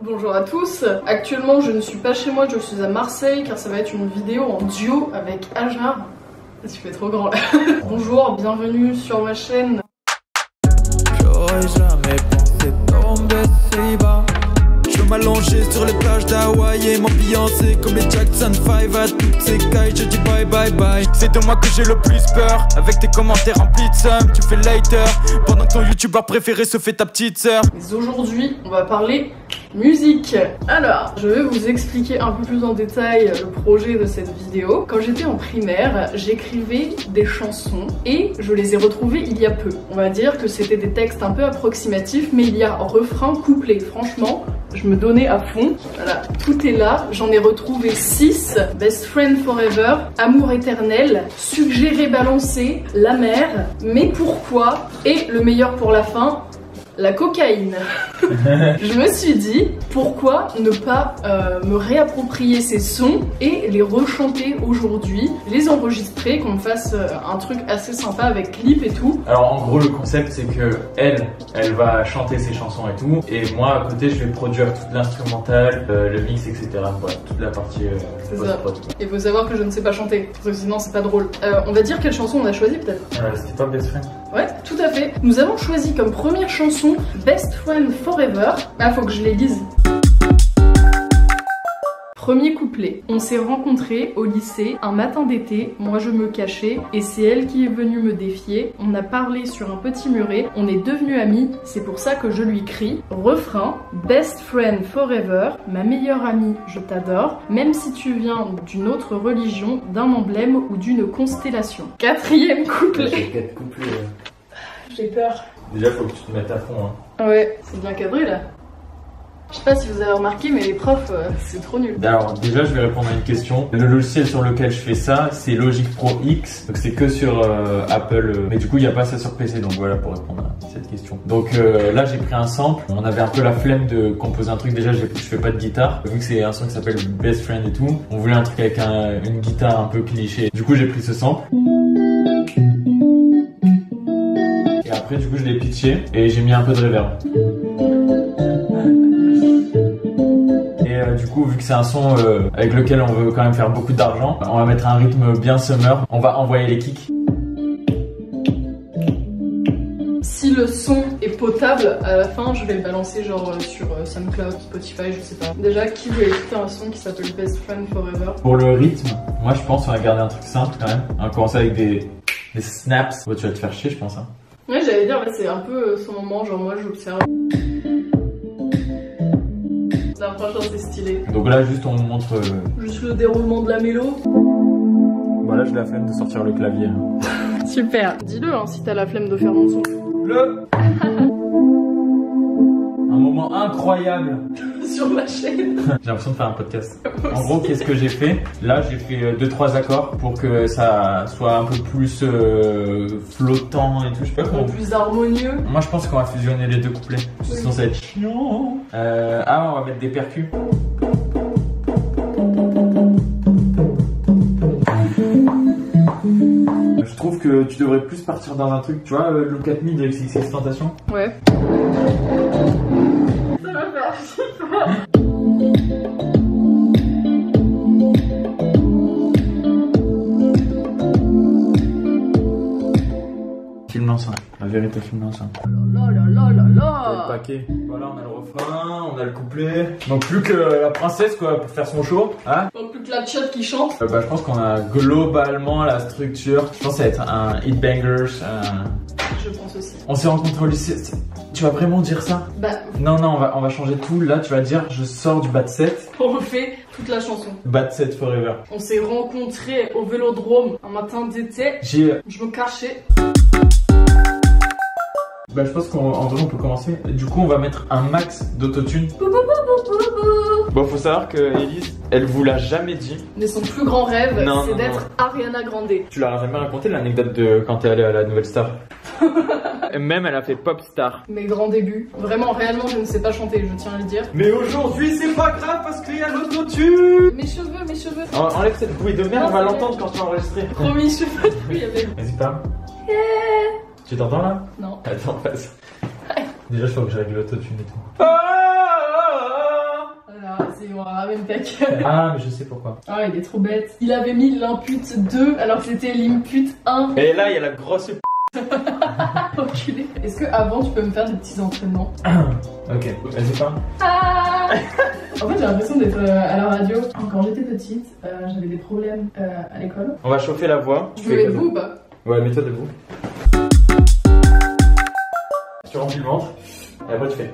Bonjour à tous. Actuellement, je ne suis pas chez moi, je suis à Marseille car ça va être une vidéo en duo avec Ajar. Tu fais trop grand là. Bonjour, bienvenue sur ma chaîne. J'aurais jamais pensé tomber si bas. Je veux m'allonger sur les plages d'Hawaï et m'ambiancer comme les Jackson 5 à toutes ces cailles. Je dis bye bye bye. C'est de moi que j'ai le plus peur. Avec tes commentaires remplis de somme, tu fais later pendant que ton youtubeur préféré se fait ta petite sœur. Mais aujourd'hui, on va parler musique. Alors, je vais vous expliquer un peu plus en détail le projet de cette vidéo. Quand j'étais en primaire, j'écrivais des chansons et je les ai retrouvées il y a peu. On va dire que c'était des textes un peu approximatifs, mais il y a refrain, couplet. Franchement, je me donnais à fond. Voilà, tout est là. J'en ai retrouvé 6. Best Friend Forever, Amour éternel, Suggéré balancé, La mer, Mais pourquoi, et le meilleur pour la fin, la cocaïne. Je me suis dit, pourquoi ne pas me réapproprier ces sons et les rechanter aujourd'hui, les enregistrer, qu'on fasse un truc assez sympa avec clip et tout. Alors en gros le concept c'est que elle va chanter ses chansons et tout, et moi à côté je vais produire toute l'instrumental, le mix, etc. Voilà, toute la partie post-prod. Et faut savoir que je ne sais pas chanter, parce que sinon c'est pas drôle. On va dire quelle chanson on a choisi peut-être. C'était pas Best Friend? Ouais, tout à fait. Nous avons choisi comme première chanson Best Friend Forever. Ah, faut que je les lise. Premier couplet. On s'est rencontrés au lycée un matin d'été, moi je me cachais et c'est elle qui est venue me défier. On a parlé sur un petit muret, on est devenus amis, c'est pour ça que je lui crie. Refrain. Best Friend Forever, ma meilleure amie, je t'adore, même si tu viens d'une autre religion, d'un emblème ou d'une constellation. Quatrième couplet. J'ai 4 couplets. J'ai peur. Déjà faut que tu te mettes à fond hein. Ouais, c'est bien cadré là. Je sais pas si vous avez remarqué, mais les profs, c'est trop nul. Alors déjà je vais répondre à une question. Le logiciel sur lequel je fais ça, c'est Logic Pro X. Donc c'est que sur Apple. Mais du coup il n'y a pas ça sur PC. Donc voilà pour répondre à cette question. Donc là j'ai pris un sample. On avait un peu la flemme de composer un truc. Déjà je fais pas de guitare. Vu que c'est un son qui s'appelle Best Friend et tout. On voulait un truc avec une guitare un peu cliché. Du coup j'ai pris ce sample. Et après du coup je l'ai pitché. Et j'ai mis un peu de reverb. Du coup, vu que c'est un son avec lequel on veut quand même faire beaucoup d'argent, on va mettre un rythme bien summer. On va envoyer les kicks. Si le son est potable, à la fin, je vais le balancer genre sur SoundCloud, Spotify, je sais pas. Déjà, qui veut écouter un son qui s'appelle Best Friend Forever? Pour le rythme, moi je pense qu'on va garder un truc simple quand même. On va commencer avec des snaps. Oh, tu vas te faire chier, je pense. Hein. Ouais, j'allais dire, bah, c'est un peu son moment, genre moi j'observe. La prochaine c'est stylé. Donc là juste on montre juste le déroulement de la mélo. Voilà, j'ai la flemme de sortir le clavier. Super. Dis-le hein, si t'as la flemme de faire mon son. Un moment incroyable sur ma chaîne. J'ai l'impression de faire un podcast. En gros, qu'est-ce que j'ai fait? Là, j'ai fait 2-3 accords pour que ça soit un peu plus flottant et tout. Je sais pas comment. Plus harmonieux. Moi, je pense qu'on va fusionner les deux couplets. C'est censé être chiant. Ah, on va mettre des percus. Je trouve que tu devrais plus partir dans un truc, tu vois, Look at Me de XXXTentacion. Ouais. Ça va faire super. Film ensemble, la vérité film ensemble. Le paquet. Voilà, on a le refrain, on a le couplet. Donc plus que la princesse quoi pour faire son show, hein. Donc plus que la chatte qui chante. Bah je pense qu'on a globalement la structure. Je pense que ça va être un hit bangers. Je pense aussi. On s'est rencontrés au lycée. Tu vas vraiment dire ça? Bah. Non, on va changer tout. Là, tu vas dire je sors du bad set. On refait toute la chanson. Bad set forever. On s'est rencontrés au Vélodrome un matin d'été. Je me cachais. Bah je pense qu'en vrai on peut commencer. Du coup on va mettre un max d'autotune. Bon faut savoir que Elise, elle vous l'a jamais dit. Mais son plus grand rêve c'est d'être Ariana Grande. Tu leur as jamais raconté l'anecdote de quand t'es allée à la Nouvelle Star? Même elle a fait pop star. Mes grands débuts. Vraiment réellement je ne sais pas chanter, je tiens à le dire. Mais aujourd'hui c'est pas grave parce qu'il y a l'autotune. Mes cheveux. Enlève cette bruit de merde, on va l'entendre quand tu vas enregistrer. Promis, je fais pas de bruit avec. Vas-y parle. Tu t'entends là? Non. Attends, passe. Déjà, je crois que j'ai réglé l'autotune et tout. même tech. Ah, mais je sais pourquoi. Ah, il est trop bête. Il avait mis l'input 2 alors que c'était l'input 1. Et là, il y a la grosse Enculé. Est-ce que avant tu peux me faire des petits entraînements? Ok, vas-y, parle. En fait, j'ai l'impression d'être à la radio. Quand j'étais petite, j'avais des problèmes à l'école. On va chauffer la voix. Tu veux mettre debout ou pas? Ouais, mets-toi debout. Tu remplis le ventre. Et après, tu fais.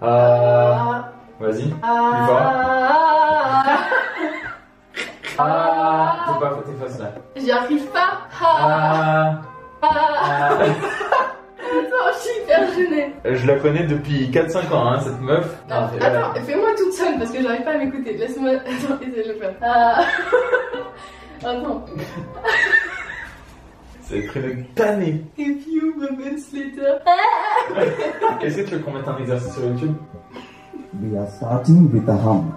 Vas-y. Plus fort. T'es face là. J'y arrive pas. Attends, je suis hyper gênée. Je la connais depuis 4-5 ans, hein, cette meuf. Attends, fais-moi toute seule parce que j'arrive pas à m'écouter. Laisse-moi. Attends, essaye de le faire. Attends. C'est très tanné. If you moments later. Est-ce que tu veux qu'on mette un exercice sur YouTube? We are starting with a hum.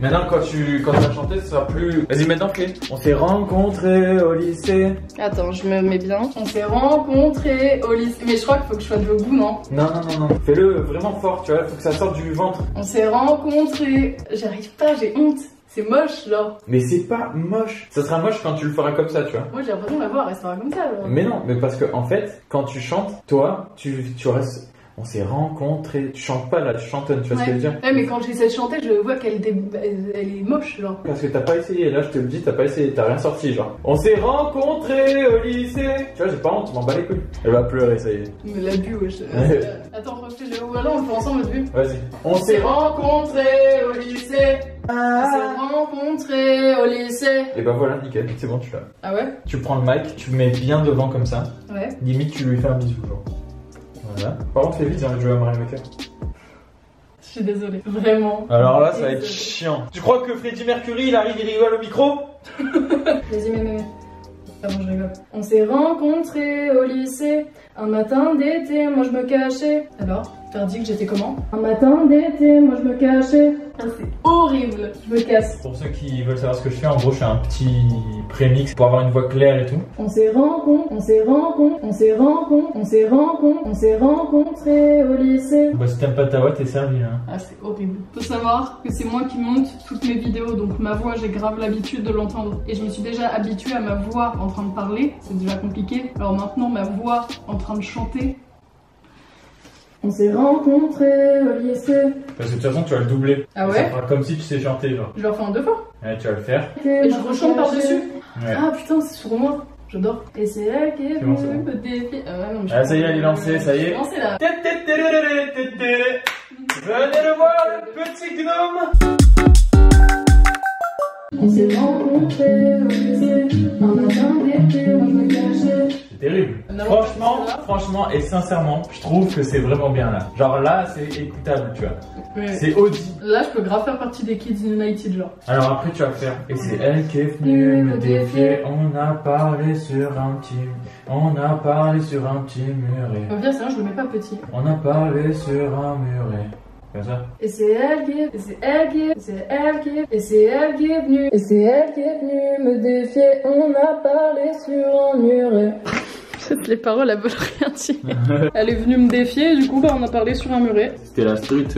Maintenant, quand tu vas chanter, ce sera plus. Vas-y, maintenant, fais. On s'est rencontrés au lycée. Attends, je me mets bien. On s'est rencontrés au lycée. Mais je crois qu'il faut que je sois debout, non? Non. Fais-le vraiment fort, tu vois. Faut que ça sorte du ventre. On s'est rencontrés. J'arrive pas, j'ai honte. C'est moche, genre. Mais c'est pas moche. Ça sera moche quand tu le feras comme ça, tu vois. Moi, j'ai l'impression de la voix restera comme ça, genre. Mais non, mais parce que en fait, quand tu chantes, toi, tu restes. On s'est rencontrés. Tu chantes pas là, tu chantonnes, tu vois ce que je veux dire? Ouais, mais quand j'essaie de chanter, je vois qu'elle elle est moche, genre. Parce que t'as pas essayé, là je te le dis, t'as pas essayé, t'as rien sorti, genre. On s'est rencontrés au lycée. Tu vois, j'ai pas honte, tu m'en bats les couilles. Elle va pleurer, ça y est. Mais l'abus, wesh. Attends, refais-le. Ou alors on le fait ensemble, au début. Vas-y. On s'est rencontrés au lycée. On s'est rencontrés au lycée. Et bah voilà, nickel, c'est bon, tu l'as. Ah ouais? Tu prends le mic, tu le mets bien devant comme ça. Ouais. Limite, tu lui fais un bisou, genre. Voilà. Par contre, fais vite, j'ai envie de jouer à Mario Maker. Je suis désolée, vraiment. Alors là, ça va être chiant. Tu crois que Freddie Mercury, il arrive, il rigole au micro? Vas-y, mais. Ah bon, je rigole. On s'est rencontrés au lycée. Un matin d'été, moi je me cachais. Alors, t'as dit que j'étais comment? Un matin d'été, moi je me cachais. Ah, c'est horrible. Je me casse. Pour ceux qui veulent savoir ce que je fais, en gros, je fais un petit prémix pour avoir une voix claire et tout. On s'est rencontrés au lycée. Bah, si t'aimes pas ta voix, t'es servi là. Ah, c'est horrible. Faut savoir que c'est moi qui monte toutes mes vidéos, donc ma voix, j'ai grave l'habitude de l'entendre. Et je me suis déjà habituée à ma voix en train de parler, c'est déjà compliqué. Alors maintenant, ma voix en train de chanter. On s'est rencontrés au lycée. Parce que de toute façon, tu vas le doubler. Ah ouais? Ça fera comme si tu sais chanter, genre. Je le refais en 2 fois. Ouais, tu vas le faire. Et je rechante par-dessus. Ouais. Ah putain, c'est sur moi. J'adore. Et c'est elle qui est C'est bon, c'est venue bon. me défier. Ah ouais, non, Ah, ça y est, elle est lancée, ça y est. Lancée là. Venez le voir, le petit gnome. On s'est rencontrés au lycée. Un matin d'été, moi je me cachais. C'est terrible. Non, Franchement et sincèrement, je trouve que c'est vraiment bien là. Genre là, c'est écoutable, tu vois. Ouais. C'est audible. Là, je peux grave faire partie des Kids United, genre. Alors après, tu vas faire. Et c'est elle qui est venue me défier. On a parlé sur un petit muret. Au pire, c'est vrai, je le mets pas petit. On a parlé sur un muret. Comme ça. Et c'est elle qui est venue me défier. On a parlé sur un muret. Les paroles, elles veulent rien dire. Elle est venue me défier et du coup, bah, on a parlé sur un muret. C'était la street.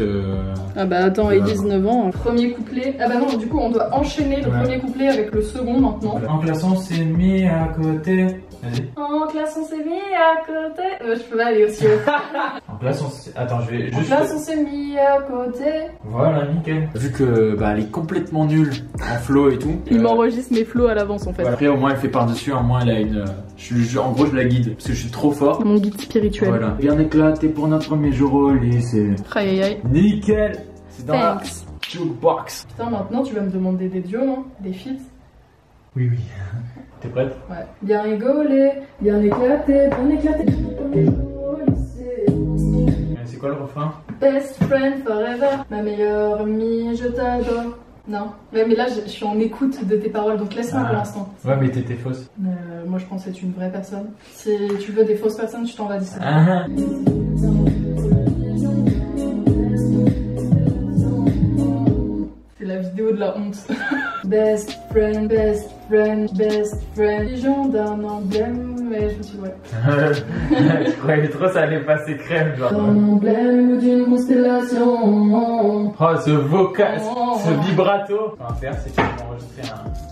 Ah bah attends, et 19 ans. Premier couplet. Ah bah non, du coup, on doit enchaîner le premier couplet avec le second maintenant. En classe, on s'est mis à côté. Vas-y. En classe, on s'est mis à côté. Je peux pas aller aussi haut. En classe, on s'est. Attends, je vais En juste. classe, on s'est mis à côté. Voilà, nickel. Vu que bah, elle est complètement nulle en flow et tout. Il m'enregistre mes flows à l'avance en fait. Voilà. Après, au moins, elle fait par-dessus. Au moins, elle a une. En gros, je la guide parce que je suis trop fort. Mon guide spirituel. Voilà. Bien éclaté pour notre premier jour au lycée. Aïe aïe aïe. Nickel. C'est dans Thanks. la jukebox. Putain, maintenant tu vas me demander des duos, non? Des feats? Oui, oui. T'es prête? Ouais. Bien rigolé, bien éclaté, bien éclaté. C'est quoi le refrain? Best friend forever, ma meilleure amie, je t'adore. Non, ouais, mais là je suis en écoute de tes paroles, donc laisse-moi pour l'instant. Ouais, mais t'étais fausse. Moi je pense être une vraie personne. Si tu veux des fausses personnes, tu t'en vas d'ici. C'est la vidéo de la honte. Best friend, best friend, best friend. Légion d'un emblème, mais je me suis dit ouais. Je croyais trop ça allait passer crème, genre. D'un emblème ou d'une constellation. Oh, ce vocal, ce vibrato. Ce qu'on va faire, c'est que je vais enregistrer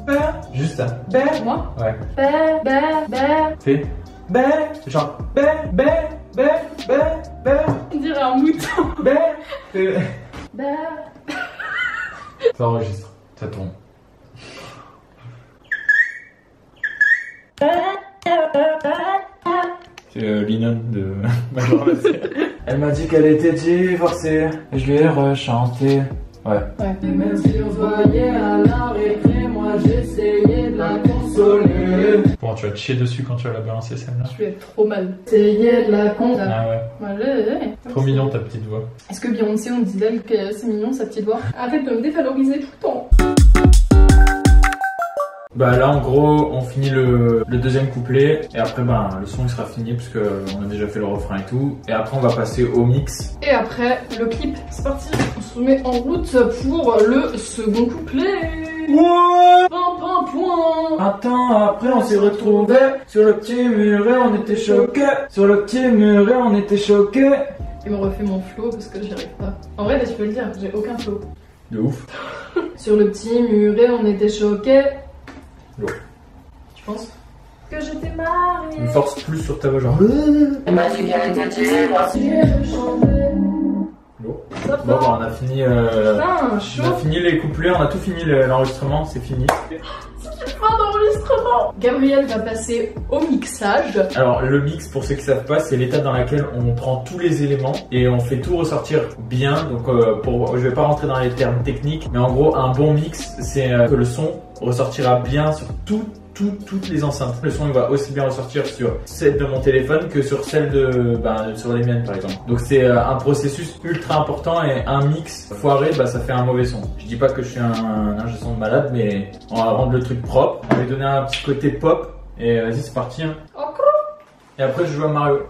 un. Juste ça. Moi? Ouais. Bé. Fais. Genre. On dirait un mouton. Fais. Bé. Ça enregistre. Ça tourne. C'est Linon de Major Lazer. Elle m'a dit qu'elle était divorcée et je lui ai rechanté. Ouais. Même si on se voyait à la récré, moi j'essayais de la consoler. Bon, tu vas te chier dessus quand tu vas la balancer celle-là. Je vais être trop mal. J'essayais de la consoler. Ah ouais. Moi, Trop mignon ta petite voix. Est-ce que Beyoncé, on dit d'elle que c'est mignon sa petite voix? Arrête de me dévaloriser tout le temps. Bah là en gros on finit le deuxième couplet et après bah le son il sera fini parce que on a déjà fait le refrain et tout et après on va passer au mix. Et après le clip, c'est parti, on se met en route pour le second couplet. Ouais. Pam, point. Un temps après on s'est retrouvés sur le petit muret, on était choqués. Sur le petit muret on était choqués. Il me refait mon flow parce que j'y arrive pas. En vrai là tu peux le dire, j'ai aucun flow. De ouf. Sur le petit muret on était choqués. Lourd. Tu penses que j'étais mariée? Une force plus sur ta voix genre. Lourd. Ça Bon bah on a fini putain, on chaud. a fini les couplets, on a tout fini l'enregistrement, c'est fini. Fin d'enregistrement. Gabriel va passer au mixage. Alors le mix pour ceux qui savent pas c'est l'état dans lequel on prend tous les éléments et on fait tout ressortir bien. Donc je vais pas rentrer dans les termes techniques mais en gros un bon mix c'est que le son ressortira bien sur toutes les enceintes. Le son il va aussi bien ressortir sur celle de mon téléphone que sur celle de sur les miennes par exemple. Donc c'est un processus ultra important et un mix foiré bah ça fait un mauvais son. Je dis pas que je suis un ingé son de malade mais on va rendre le truc propre. On va lui donner un petit côté pop et vas-y c'est parti hein. Et après je joue à Mario.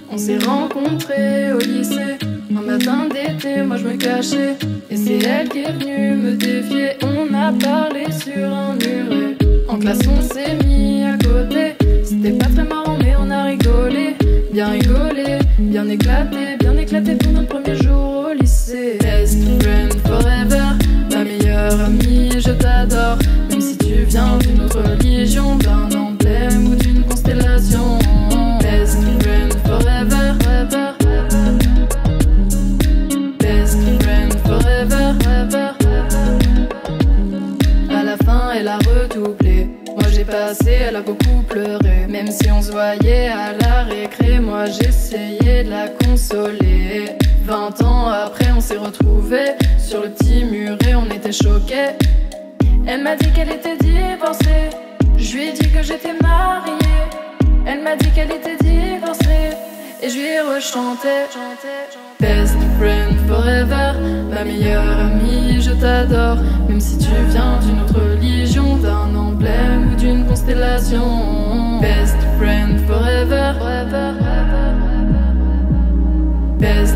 On s'est rencontrés au lycée, un matin d'été, moi je me cachais. Et c'est elle qui est venue me défier. On a parlé sur un muret. En classe on s'est mis à côté. C'était pas très marrant mais on a rigolé. Bien rigolé, bien éclaté pour notre premier jour au lycée. Best friend forever, ma meilleure amie, je t'adore. Même si tu viens d'une autre religion, d'un emblème ou d'une constellation. Best friend forever, forever. Best friend forever, forever. À la fin elle a redoublé. Moi j'ai passé, elle a beaucoup pleuré. Même si on se voyait à la récré, moi j'essayais de la consoler. 20 ans après on s'est retrouvés sur le petit muret, on était choqués. Elle m'a dit qu'elle était divorcée, je lui ai dit que j'étais mariée. Elle m'a dit qu'elle était divorcée et je lui ai rechanté. Best friend forever, ma meilleure amie, je t'adore. Même si tu viens d'une autre religion, d'un emblème ou d'une constellation. Best friend forever, forever. Best